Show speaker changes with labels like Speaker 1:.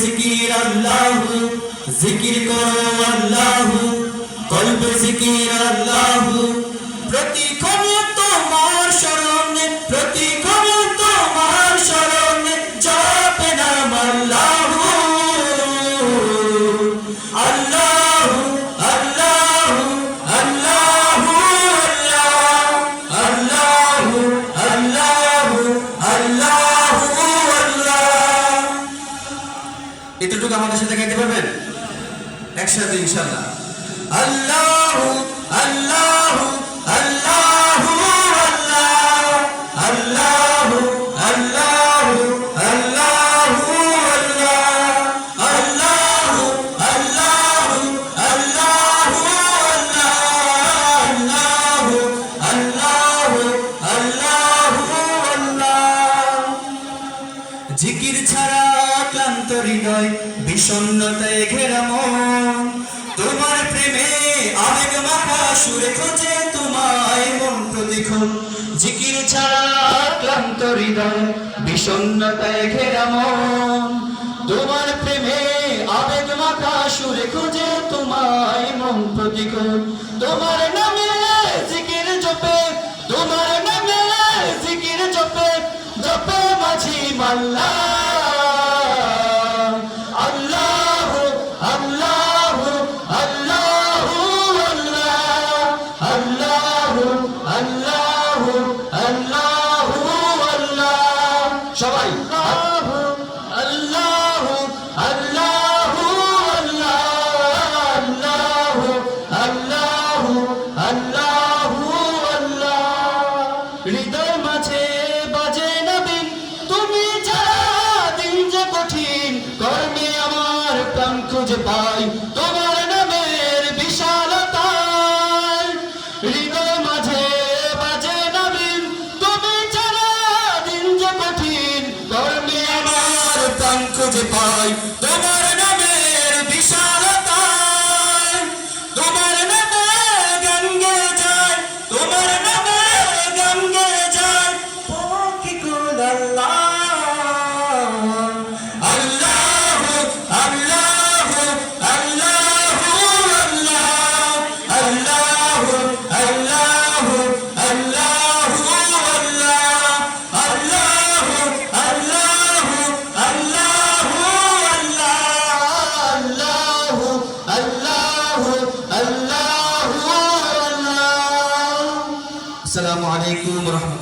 Speaker 1: জিকির আল্লাহু, জিকির করো আল্লাহু, কলবে জিকির আল্লাহু, প্রতিক্ষণে তোমার শরণে, প্রতিক্ষণে তোমার শরণে জপে নাম আল্লাহু। আল্লাহু আল্লাহু আল্লাহু আল্লাহু আল্লাহু আল্লাহু আল্লাহ। এতটুকু আমাদের সাথে গাইতে পারবেন একসাথে ইনশাআল্লাহ। আল্লাহু আল্লাহু আল্লাহু আল্লাহু আল্লাহু আল্লাহু আল্লাহু আল্লাহু আল্লাহু আল্লাহু আল্লাহু আল্লাহু আল্লাহ। জিকির ছাড়া ক্লান্ত হৃদয়, বিষণ্ণতায় ঘেরা মন, তোমার প্রেমে আবেগ মাখা সুরে খোঁজে তোমায় মন প্রতিক্ষণ। জিকির ছাড়া ক্লান্ত হৃদয়, বিষণ্ণতায় ঘেরা মন, তোমার প্রেমে আবেগ মাখা সুরে খোঁজে তোমায় মন প্রতিক্ষণ। তোমার নামে জিকির জপে, তোমার নামে জিকির জপে, জপে মাঝি মাল্লা। সবাই আল্লাহু আল্লাহু আল্লাহু আল্লাহু আল্লাহু আল্লাহু আল্লাহ। হৃদয় মাঝে বাজে নবীন, তুমি ছাড়া দিন যে কঠিন, কর্মে আমার প্রাণ খুঁজে পাই তোমার নামের বিশালতায়। হৃদয় মাঝে বাজে নবীন, তুমি ছাড়া দিন যে কঠিন, কর্মে আমার প্রাণ খুঁজে পাই তোমার নামের বিশালতায়। তোমার নামে গান গেয়ে যায়, তোমার নামে গান গেয়ে যায় পক্ষীকুল আল্লাহ। আল্লাহু আল্লাহু আল্লাহু আল্লাহু আল্লাহু আল্লাহু আল্লাহু আল্লাহু আল্লাহু আল্লাহু আল্লাহু আল্লাহু আল্লাহ। আসসালামু আলাইকুম ওয়া রাহমাতুল্লাহ।